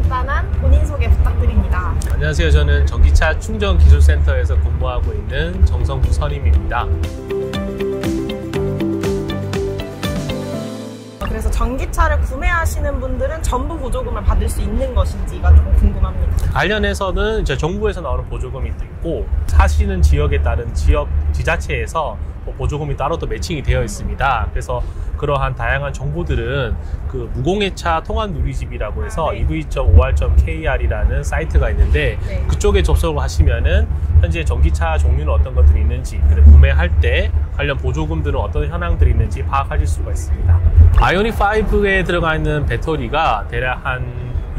간단한 본인 소개 부탁드립니다. 안녕하세요. 저는 전기차 충전 기술센터에서 근무하고 있는 정성구 선임입니다. 그래서 전기차를 구매하시는 분들은 전부 보조금을 받을 수 있는 것인지가 조금 궁금합니다. 관련해서는 이제 정부에서 나오는 보조금이 있고 사시는 지역에 따른 지역 지자체에서 보조금이 따로 또 매칭이 되어 있습니다. 그래서 그러한 다양한 정보들은 그 무공해차 통합 누리집이라고 해서 ev.or.kr이라는 사이트가 있는데 그쪽에 접속을 하시면은 현재 전기차 종류는 어떤 것들이 있는지, 그리고 구매할 때 관련 보조금들은 어떤 현황들이 있는지 파악하실 수가 있습니다. 아이오닉 5에 들어가 있는 배터리가 대략 한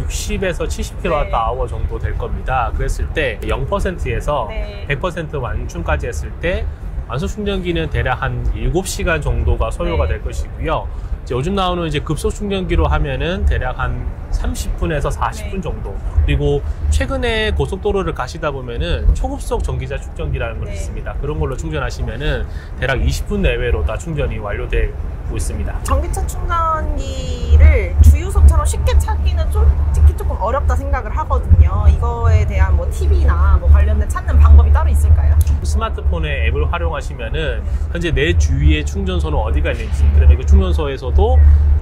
60에서 70kWh 정도 될 겁니다. 그랬을 때 0%에서 100% 완충까지 했을 때 완소 충전기는 대략 한 7시간 정도가 소요가 될 것이고요. 이제 요즘 나오는 이제 급속 충전기로 하면은 대략 한 30분에서 40분 정도. 그리고 최근에 고속도로를 가시다 보면은 초급속 전기차 충전기라는 걸 있습니다. 그런 걸로 충전하시면은 대략 20분 내외로 다 충전이 완료되고 있습니다. 전기차 충전기를 주유소처럼 쉽게 찾기는 솔직히 조금 어렵다 생각을 하거든요. 이거에 대한 뭐 팁이나 뭐 관련된 찾는 방법이 따로 있을까요? 스마트폰의 앱을 활용하시면은 현재 내 주위에 충전소는 어디가 있는지, 그다음에 그 충전소에서도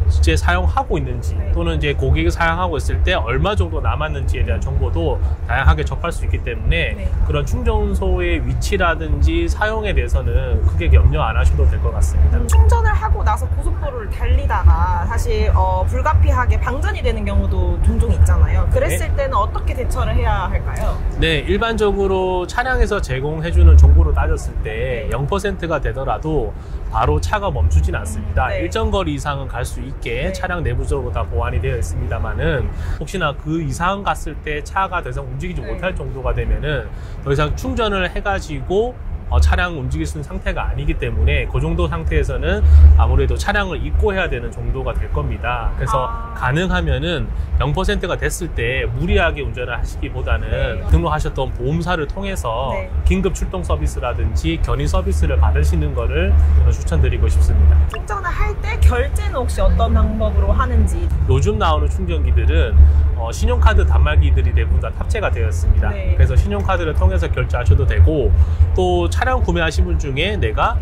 실제 사용하고 있는지, 또는 이제 고객이 사용하고 있을 때 얼마 정도 남았는지에 대한 정보도 다양하게 접할 수 있기 때문에 그런 충전소의 위치라든지 사용에 대해서는 크게 염려 안 하셔도 될 것 같습니다. 충전을 하고 나서 고속도로를 달리다가 사실 불가피하게 방전이 되는 경우도 종종 있잖아요. 그랬을 때는 어떻게 대처를 해야 할까요? 네, 일반적으로 차량에서 제공해주는 정보로 따졌을 때 0%가 되더라도 바로 차가 멈추진 않습니다. 일정 거리 이상은 갈 수 있게 차량 내부적으로 다 보완이 되어 있습니다만은 혹시나 그 이상 갔을 때 차가 더 이상 움직이지 못할 정도가 되면은 더 이상 충전을 해가지고 차량 움직일 수 있는 상태가 아니기 때문에 그 정도 상태에서는 아무래도 차량을 입고해야 되는 정도가 될 겁니다. 그래서 가능하면은 0%가 됐을 때 무리하게 운전을 하시기보다는 등록하셨던 보험사를 통해서 긴급 출동 서비스라든지 견인 서비스를 받으시는 거를 저는 추천드리고 싶습니다. 충전을 할 때 결제는 혹시 어떤 방법으로 하는지? 요즘 나오는 충전기들은 신용카드 단말기들이 대부분 다 탑재가 되어 있습니다. 그래서 신용카드를 통해서 결제하셔도 되고, 또 차량 구매하신 분 중에 내가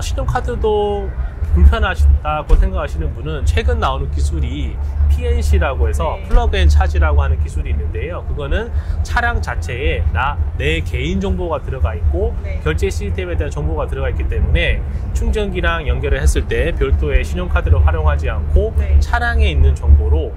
신용카드도 불편하다고 생각하시는 분은 최근 나오는 기술이 PNC라고 해서 플러그 앤 차지라고 하는 기술이 있는데요. 그거는 차량 자체에 내 개인 정보가 들어가 있고 결제 시스템에 대한 정보가 들어가 있기 때문에 충전기랑 연결을 했을 때 별도의 신용카드를 활용하지 않고 차량에 있는 정보로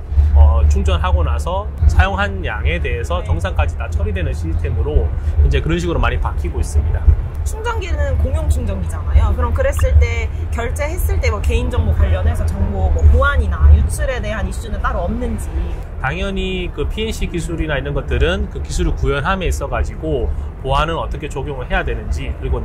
충전하고 나서 사용한 양에 대해서 정산까지 다 처리되는 시스템으로 이제 그런 식으로 많이 바뀌고 있습니다. 충전기는 공용 충전기잖아요. 그럼 그랬을 때 결제했을 때 뭐 개인정보 관련해서 정보 뭐 보안이나 유출에 대한 이슈는 따로 없는지? 당연히 그 PNC 기술이나 이런 것들은 그 기술을 구현함에 있어가지고 보안은 어떻게 적용을 해야 되는지, 그리고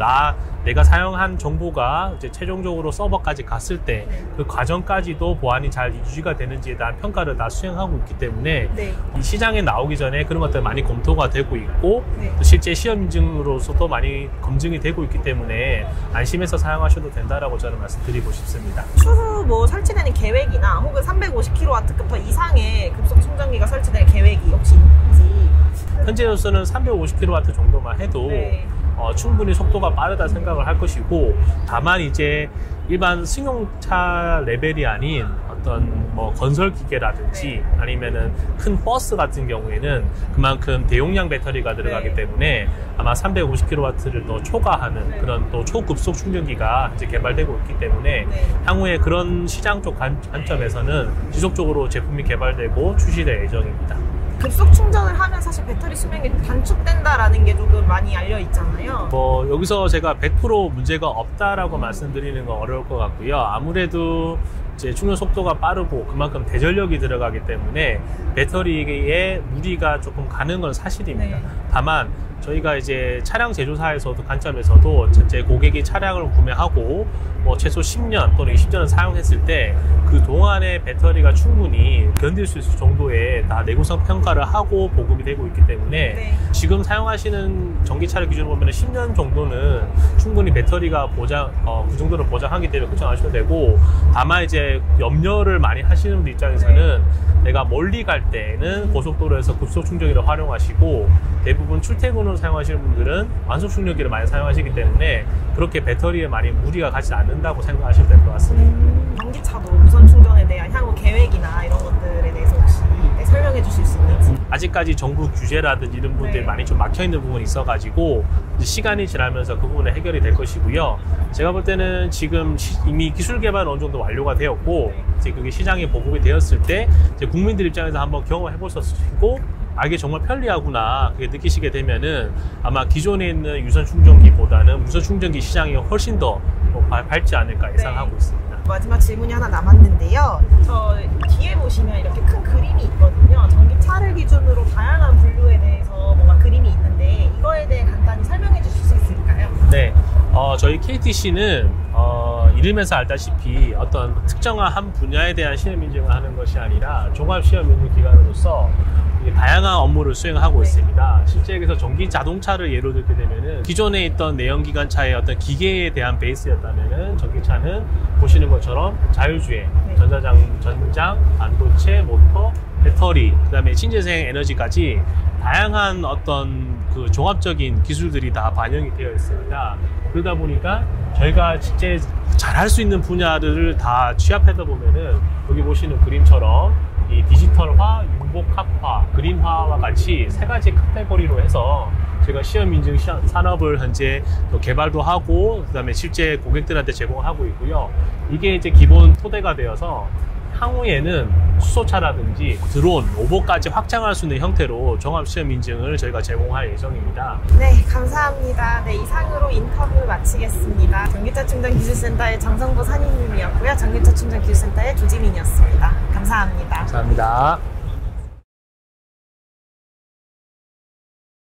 내가 사용한 정보가 이제 최종적으로 서버까지 갔을 때 그 과정까지도 보안이 잘 유지가 되는지에 대한 평가를 다 수행하고 있기 때문에 이 시장에 나오기 전에 그런 것들 많이 검토가 되고 있고 또 실제 시험 인증으로서도 많이 검증이 되고 있기 때문에 안심해서 사용하셔도 된다라고 저는 말씀드리고 싶습니다. 추후 뭐 설치되는 계획이나 혹은 350kW 이상의 급속 충전기가 설치될 계획이 혹시 있는지? 현재로서는 350kW 정도만 해도 충분히 속도가 빠르다 생각을 할 것이고, 다만 이제 일반 승용차 레벨이 아닌 어떤 뭐 건설 기계라든지 아니면은 큰 버스 같은 경우에는 그만큼 대용량 배터리가 들어가기 때문에 아마 350kW를 더 초과하는 그런 또 초급속 충전기가 이제 개발되고 있기 때문에 향후에 그런 시장 쪽 관점에서는 지속적으로 제품이 개발되고 출시될 예정입니다. 급속 충전을 하면 사실 배터리 수명이 단축된다라는 게 조금 많이 알려 있잖아요. 뭐 여기서 제가 100% 문제가 없다라고 말씀드리는 건 어려울 것 같고요. 아무래도 이제 충전 속도가 빠르고 그만큼 대전력이 들어가기 때문에 배터리에 무리가 조금 가는 건 사실입니다. 다만 저희가 이제 차량 제조사에서도 관점에서도 제 고객이 차량을 구매하고 뭐 최소 10년 또는 20년을 사용했을 때 그 동안의 배터리가 충분히 견딜 수 있을 정도의 다 내구성 평가를 하고 보급이 되고 있기 때문에 지금 사용하시는 전기차를 기준으로 보면 10년 정도는 충분히 배터리가 그 정도는 보장하기 때문에 걱정 안 하셔도 되고, 다만 이제 염려를 많이 하시는 분들 입장에서는 내가 멀리 갈 때는 고속도로에서 급속 충전기를 활용하시고, 대부분 출퇴근으로 사용하시는 분들은 완속 충전기를 많이 사용하시기 때문에 그렇게 배터리에 많이 무리가 가지 않는다고 생각하시면 될 것 같습니다. 전기차도 무선 충전에 대한 향후 계획이나 이런 것들에 대해서 혹시 설명해 주실 수 있는지? 아직까지 정부 규제라든지 이런 부분들이 네. 많이 좀 막혀있는 부분이 있어가지고 시간이 지나면서 그 부분은 해결이 될 것이고요. 제가 볼 때는 지금 이미 기술 개발은 어느 정도 완료가 되었고, 이제 그게 시장에 보급이 되었을 때 이제 국민들 입장에서 한번 경험해 보실 수 있고, 아, 이게 정말 편리하구나 그게 느끼시게 되면은 아마 기존에 있는 유선 충전기보다는 무선 충전기 시장이 훨씬 더 밝지 않을까 예상하고 있습니다. 마지막 질문이 하나 남았는데요. 저 뒤에 보시면 이렇게 큰 그림이 있거든요. 전기차를 기준으로 다양한 분류에 대해서 뭔가 그림이 있는데 이거에 대해 간단히 설명해 주실 수 있을까요? 네, 저희 KTC는 이름에서 알다시피 어떤 특정한 한 분야에 대한 시험 인증을 하는 것이 아니라 종합 시험 인증 기관으로서 다양한 업무를 수행하고 있습니다. 실제 여기서 전기 자동차를 예로 들게 되면은 기존에 있던 내연기관차의 어떤 기계에 대한 베이스였다면은 전기차는 보시는 것처럼 자율주행, 전장, 반도체, 모터, 배터리, 그 다음에 신재생 에너지까지 다양한 어떤 그 종합적인 기술들이 다 반영이 되어 있습니다. 그러다 보니까 저희가 실제 잘할 수 있는 분야들을 다 취합하다 보면은 여기 보시는 그림처럼 이 디지털화, 융복합화, 그린화와 같이 세 가지 카테고리로 해서 제가 시험 인증 산업을 현재 또 개발도 하고, 그 다음에 실제 고객들한테 제공하고 있고요. 이게 이제 기본 토대가 되어서 향후에는 수소차라든지 드론, 로봇까지 확장할 수 있는 형태로 종합시험 인증을 저희가 제공할 예정입니다. 네, 감사합니다. 네, 이상으로 인터뷰 마치겠습니다. 전기차 충전 기술센터의 정성보 산인님이었고요. 전기차 충전 기술센터의 조지민이었습니다. 감사합니다. 감사합니다.